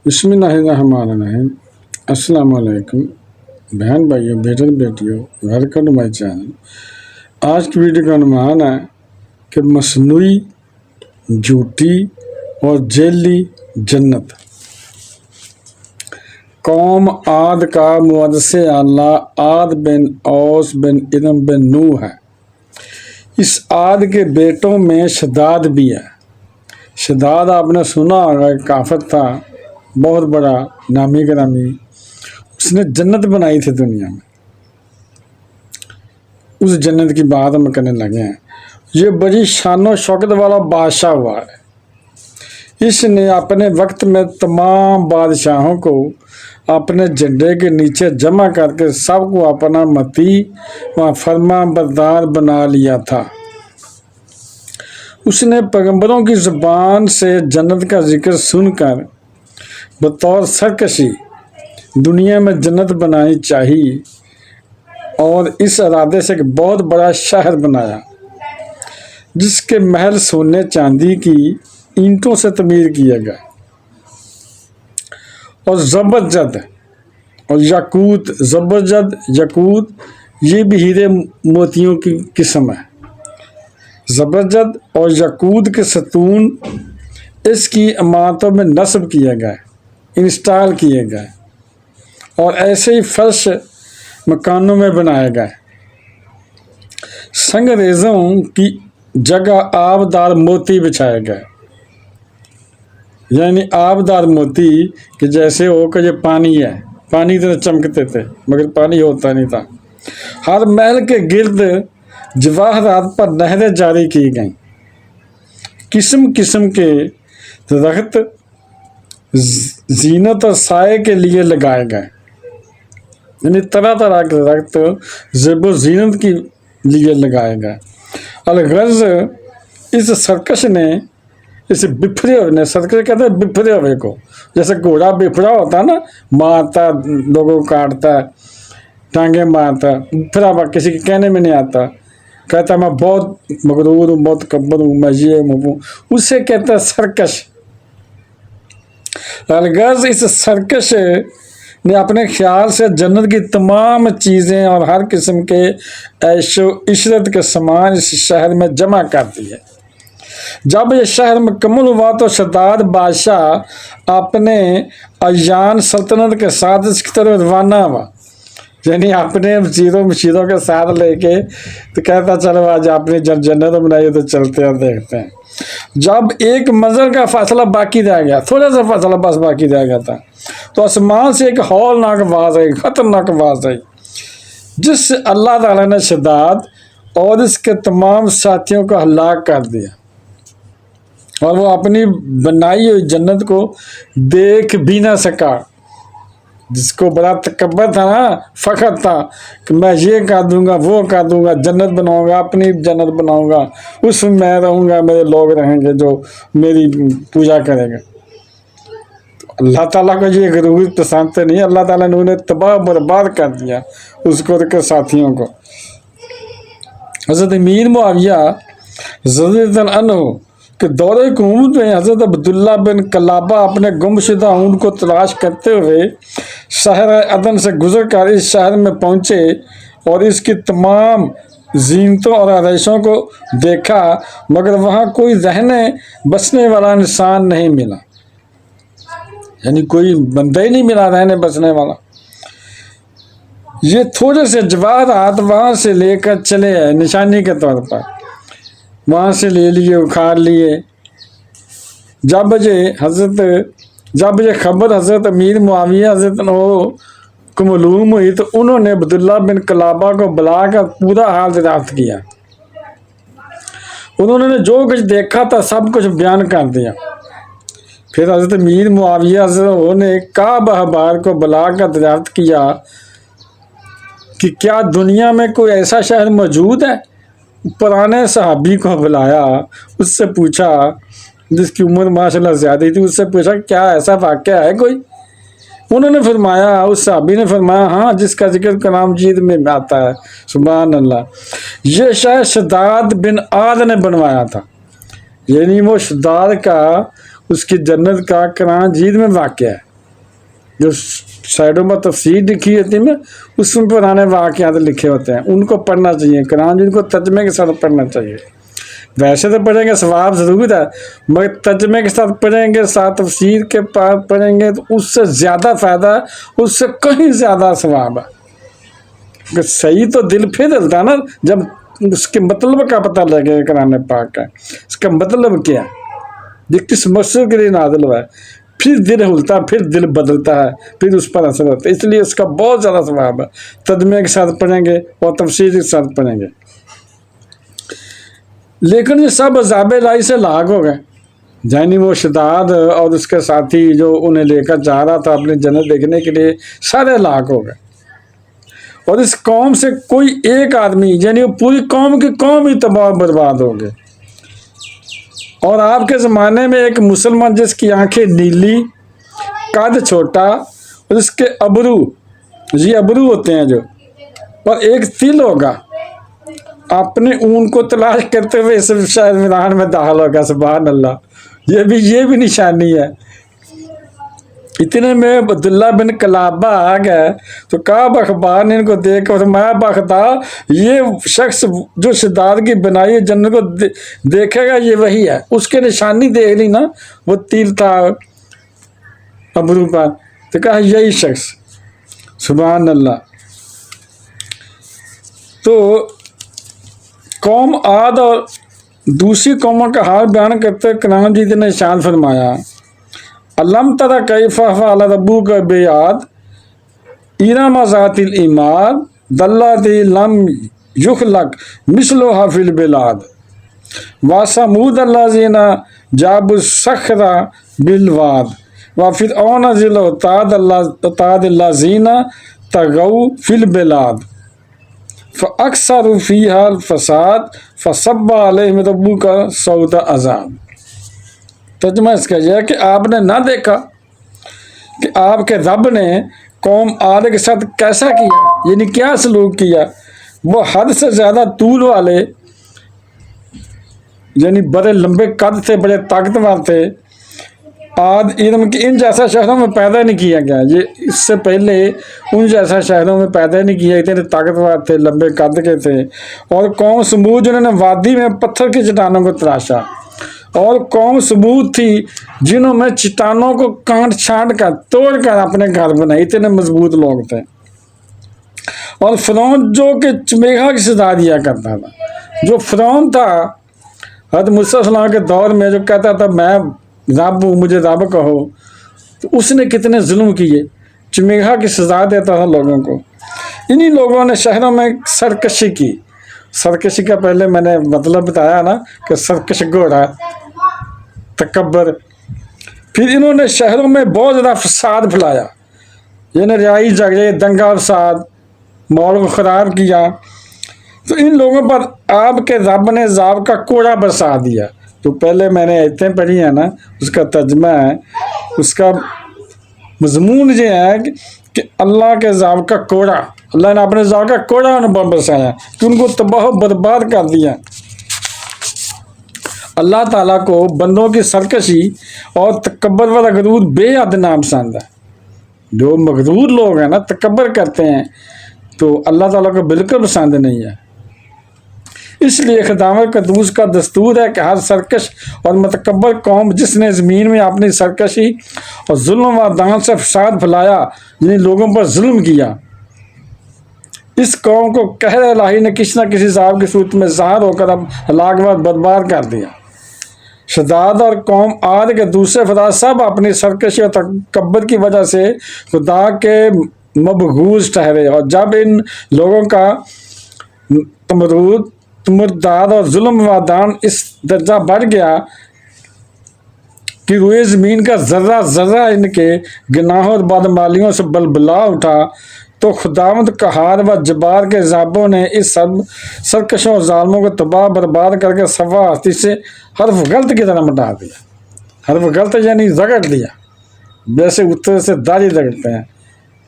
بسم اللہ الرحمن الرحیم۔ السلام علیکم بہن بھائیوں، بیٹے بیٹیوں، ویلکم ٹو مائی چینل۔ آج کی ویڈیو کا عنوان ہے کہ مصنوعی، جھوٹی اور جعلی جنت۔ قوم عاد کا مقدس اعلیٰ عاد بن اوس بن ارم بن نوح ہے۔ اس عاد کے بیٹوں میں شداد بھی ہے۔ شداد آپ نے سنا ہوگا، ایک کافر تھا، بہت بڑا نامی گرامی۔ اس نے جنت بنائی تھی دنیا میں۔ اس جنت کی بات ہم کرنے لگے ہیں۔ یہ بڑی شان و شوکت والا بادشاہ ہوا ہے۔ اس نے اپنے وقت میں تمام بادشاہوں کو اپنے جھنڈے کے نیچے جمع کر کے سب کو اپنا مطیع و فرما بردار بنا لیا تھا۔ اس نے پیغمبروں کی زبان سے جنت کا ذکر سن کر بطور سرکشی دنیا میں جنت بنانی چاہیے، اور اس ارادے سے ایک بہت بڑا شہر بنایا جس کے محل سونے چاندی کی اینٹوں سے تعمیر کیا گیا، اور زبرجد اور یاقوت، زبرجد یاقوت یہ بھی ہیرے موتیوں کی قسم ہے۔ زبرجد اور یاقوت کے ستون اس کی عمارتوں میں نصب کیے گئے، انسٹال کیے گئے، اور ایسے ہی فرش مکانوں میں بنائے گئے۔ سنگریزوں کی جگہ آبدار موتی بچھائے گئے، یعنی آبدار موتی کہ جیسے ہو کہ یہ پانی ہے، پانی تو چمکتے تھے مگر پانی ہوتا نہیں تھا۔ ہر محل کے گرد جواہرات پر نہریں جاری کی گئیں۔ قسم قسم کے درخت زینت اور سائے کے لیے لگائے گئے، یعنی طرح طرح کے درخت زیب و زینت کے لیے لگائے گئے۔ الغرض اس سرکش نے، اس بپھرے ہوئے نے، سرکش کہتے ہیں بپھرے ہوئے کو، جیسے گھوڑا بپھرا ہوتا ہے نا، مارتا لوگوں کو کاٹتا ہے، ٹانگیں مارتا ہے، بپھرا ہوا کسی کے کہنے میں نہیں آتا، کہتا میں بہت مغرور ہوں، بہت کبر ہوں، میں یہ ہوں، اسے کہتا ہے سرکش۔ الغرض اس سرکش نے اپنے خیال سے جنت کی تمام چیزیں اور ہر قسم کے عیش و عشرت کے سامان اس شہر میں جمع کر دیے۔ جب یہ شہر مکمل ہوا تو شداد بادشاہ اپنے اعیان سلطنت کے ساتھ اس کی طرف روانہ ہوا، یعنی اپنے وزیروں مشیروں کے ساتھ لے کے، تو کہتا چلو آج اپنی جنت بنائی تو چلتے ہیں دیکھتے ہیں۔ جب ایک منظر کا فاصلہ باقی رہ گیا، تھوڑا سا فاصلہ بس باقی رہ گیا تھا، تو آسمان سے ایک ہولناک آواز آئی، خطرناک آواز آئی، جس سے اللہ تعالیٰ نے شداد اور اس کے تمام ساتھیوں کو ہلاک کر دیا، اور وہ اپنی بنائی ہوئی جنت کو دیکھ بھی نہ سکا۔ جس کو بڑا تکبر تھا نا، فخر تھا کہ میں یہ کر دوں گا، وہ کر دوں گا، جنت بناؤں گا، اپنی جنت بناؤں گا، اس میں میں رہوں گا، میرے لوگ رہیں گے جو میری پوجا کریں گے۔ اللہ تعالیٰ کو یہ غرور پسند نہیں، اللہ تعالیٰ نے انہیں تباہ برباد کر دیا، اس کو کے ساتھیوں کو۔ حضرت امیر معاویہ رضی اللہ عنہ کہ دور حکومت میں حضرت عبداللہ بن کلابہ اپنے گم شدہ اونٹ کو تلاش کرتے ہوئے شہر عدن سے گزر کر اس شہر میں پہنچے اور اس کی تمام زینتوں اور آرائشوں کو دیکھا، مگر وہاں کوئی رہنے بسنے والا انسان نہیں ملا، یعنی کوئی بندہ ہی نہیں ملا رہنے بسنے والا۔ یہ تھوڑے سے جواہرات وہاں سے لے کر چلے آئے نشانی کے طور پر، وہاں سے لے لیے، اکھاڑ لیے۔ جب یہ خبر حضرت امیر معاویہ حضرت کو معلوم ہوئی تو انہوں نے عبداللہ بن کلابہ کو بلا کر پورا حال دریافت کیا۔ انہوں نے جو کچھ دیکھا تھا سب کچھ بیان کر دیا۔ پھر حضرت امیر معاویہ نے کعب احبار کو بلا کر دریافت کیا کہ کیا دنیا میں کوئی ایسا شہر موجود ہے؟ پرانے صحابی کو بلایا، اس سے پوچھا، جس کی عمر ماشاءاللہ زیادہ تھی، اس سے پوچھا کیا ایسا واقعہ ہے کوئی؟ انہوں نے فرمایا، اس صحابی نے فرمایا، ہاں، جس کا ذکر کلام مجید میں آتا ہے، سبحان اللہ، یہ شہر شداد بن عاد نے بنوایا تھا، یعنی وہ شداد کا، اس کی جنت کا کلام مجید میں واقع ہے۔ جو سائڈوں میں تفسیر لکھی ہوتی ہے اس میں پرانے واقعات لکھے ہوتے ہیں، ان کو پڑھنا چاہیے، قرآن جن کو ترجمے کے ساتھ پڑھنا چاہیے۔ ویسے تو پڑھیں گے ثواب ضرور ہے، مگر ترجمے کے ساتھ پڑھیں گے، ساتھ تفسیر کے پاس پڑھیں گے تو اس سے زیادہ فائدہ، اس سے کہیں زیادہ ثواب ہے۔ صحیح تو دل پھر ہلتا ہے نا جب اس کے مطلب کا پتہ لگے قرآن پاک کا، اس کا مطلب کیا ہے، یہ کس مقصد کے لیے نازل ہوا ہے، پھر دل ہلتا ہے، پھر دل بدلتا ہے، پھر اس پر اثر ہوتا ہے۔ اس لیے اس کا بہت زیادہ ثواب ہے، ترجمے کے ساتھ پڑھیں گے اور تفسیر کے ساتھ پڑھیں گے۔ لیکن یہ سب عذاب الہی سے لاغ ہو گئے، یعنی وہ شداد اور اس کے ساتھی جو انہیں لے کر جا رہا تھا اپنی جنت دیکھنے کے لیے، سارے لاغ ہو گئے، اور اس قوم سے کوئی ایک آدمی، یعنی پوری قوم کی قوم ہی تباہ و برباد ہو گئے۔ اور آپ کے زمانے میں ایک مسلمان جس کی آنکھیں نیلی، قد چھوٹا، اور اس کے ابرو، یہ ابرو ہوتے ہیں جو، اور ایک تل ہوگا، اپنے اون کو تلاش کرتے ہوئے اس شاید میدان میں داخل ہوگا۔ سبحان اللہ، یہ بھی نشانی ہے۔ اتنے میں عبداللہ بن کلابہ آ گئے تو کعب اخبار نے ان کو دیکھ کر فرمایا باخدا، یہ شخص جو شداد کی بنائی جنت کو دیکھے گا یہ وہی ہے۔ اس کے نشانی دیکھ لی نا، وہ تیر تھا ابرو پر، تو کہا یہی شخص۔ سبحان اللہ۔ تو قوم عاد اور دوسری قوموں کا حال بیان کرتے کلام جی نے ارشاد فرمایا، علم تری کیف فعل ربک بعاد ارم ذات العماد التی لم یخلق مثلها فی البلاد وثمود الذین جابوا الصخر بالواد وفرعون ذی الاوتاد الذین طغوا فی البلاد فاکثروا فیہا الفساد فصب علیہم ربک سوط عذاب۔ ترجمہ اس کا یہ ہے کہ آپ نے نہ دیکھا کہ آپ کے رب نے قوم عاد کے ساتھ کیسا کیا، یعنی کیا سلوک کیا۔ وہ حد سے زیادہ طول والے، یعنی بڑے لمبے قد تھے، بڑے طاقتور تھے۔ عاد ارم کے ان جیسا شہروں میں پیدا نہیں کیا گیا، یہ اس سے پہلے ان جیسا شہروں میں پیدا نہیں کیا، اتنے طاقتور تھے، لمبے قد کے تھے۔ اور قوم سمود جنہوں نے وادی میں پتھر کی چٹانوں کو تراشا، اور قوم سمود تھی جنہوں میں چٹانوں کو کاٹ چھانٹ کر توڑ کر اپنے گھر بنائے، اتنے مضبوط لوگ تھے۔ اور فرعون جو کہ چمیخا کی سزا دیا کرتا تھا، جو فرعون تھا حضرت موسیٰ علیہ السلام کے دور میں، جو کہتا تھا میں رب ہوں، مجھے رب کہو، تو اس نے کتنے ظلم کیے، چمیخا کی سزا دیتا تھا لوگوں کو۔ انہی لوگوں نے شہروں میں سرکشی کی۔ سرکشی کا پہلے میں نے مطلب بتایا نا کہ سرکش گھوڑا، تکبر۔ پھر انہوں نے شہروں میں بہت زیادہ فساد پھیلایا، یعنی رہائی جھگڑے، دنگا فساد، ماحول کو خراب کیا۔ تو ان لوگوں پر آپ کے رب نے عذاب کا کوڑا برسا دیا۔ تو پہلے میں نے آیتیں پڑھی ہیں نا، اس کا ترجمہ ہے، اس کا مضمون یہ ہے کہ اللہ کے عذاب کا کوڑا، اللہ نے اپنے عذاب کا کوڑا ان پر برسایا کہ ان کو تباہ و برباد کر دیا۔ اللہ تعالیٰ کو بندوں کی سرکشی اور تکبر والا غرور بے حد ناپسند ہے۔ جو مغرور لوگ ہیں نا، تکبر کرتے ہیں، تو اللہ تعالیٰ کو بالکل پسند نہیں ہے۔ اس لیے خداوند قدوس کا دستور ہے کہ ہر سرکش اور متکبر قوم جس نے زمین میں اپنی سرکشی اور ظلم و عدوان سے فساد پھیلایا، یعنی لوگوں پر ظلم کیا، اس قوم کو قہر الہی نے کسی نہ کسی عذاب کی صورت میں ظاہر ہو کر اب ہلاک و برباد کر دیا۔ شداد اور قوم عاد کے دوسرے افراد سب اپنی سرکشی اور تکبر کی وجہ سے خدا کے مبغوض ٹھہرے، اور جب ان لوگوں کا تمرداد اور ظلم و عدوان اس درجہ بڑھ گیا کہ روئے زمین کا ذرہ ذرہ ان کے گناہوں اور بدعمالیوں سے بلبلا اٹھا، تو خداوند قہار و جبار کے عذابوں نے اس سب سرکشوں اور ظالموں کو تباہ برباد کر کے صفا ہستی سے حرف غلط کی طرح مٹا دیا۔ حرف غلط یعنی رگڑ دیا، جیسے اتر سے داڑھی رگڑتے ہیں،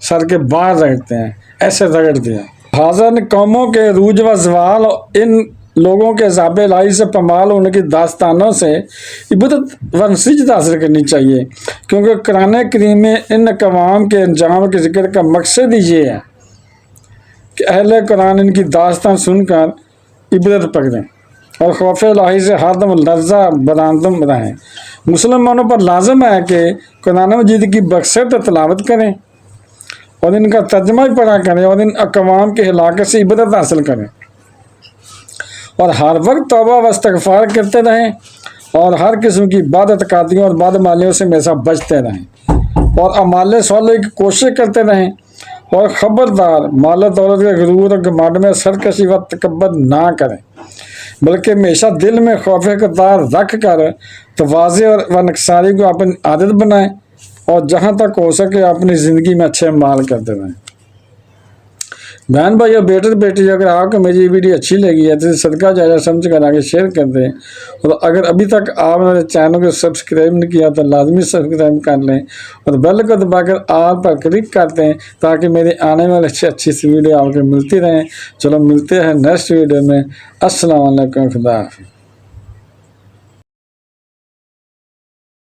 سر کے بال رگڑتے ہیں، ایسے رگڑ دیا۔ حاضر قوموں کے عروج و زوال، ان لوگوں کے عذاب الہی سے پامال ہونے کی داستانوں سے عبرت و نصیحت حاصل کرنی چاہیے۔ کیونکہ قرآن کریم میں ان اقوام کے انجام کے ذکر کا مقصد ہی یہ ہے کہ اہل قرآن ان کی داستان سن کر عبرت پکڑیں اور خوف الہی سے ہر دم لرزہ برآمد رہیں۔ مسلمانوں پر لازم ہے کہ قرآن مجید کی بخشت تلاوت کریں اور ان کا ترجمہ بھی پڑھا کریں اور ان اقوام کے ہلاکت سے عبرت حاصل کریں، اور ہر وقت توبہ و استغفار کرتے رہیں اور ہر قسم کی بد اعتقادیوں اور بد مالیوں سے ہمیشہ بچتے رہیں اور اعمال صالح کی کوشش کرتے رہیں، اور خبردار مال و دولت کے غرور اور گھمنڈ میں سرکشی و تکبر نہ کریں، بلکہ ہمیشہ دل میں خوف خدا رکھ کر تواضع و نکساری کو اپنی عادت بنائیں اور جہاں تک ہو سکے اپنی زندگی میں اچھے مال کرتے رہیں۔ بہن بھائی اور بیٹے بیٹی، اگر آپ کو میری یہ ویڈیو اچھی لگی ہے تو صدقہ جاریہ سمجھ کر آگے شیئر کر دیں، اور اگر ابھی تک آپ نے چینل کو سبسکرائب نہیں کیا تو لازمی سبسکرائب کر لیں اور بیل کو دبا کر آل پر کلک کر دیں تاکہ میری آنے والے اچھی سی ویڈیو آپ کو ملتی رہیں۔ چلو ملتے ہیں نیکسٹ ویڈیو میں۔ السلام علیکم، خدا حافظ۔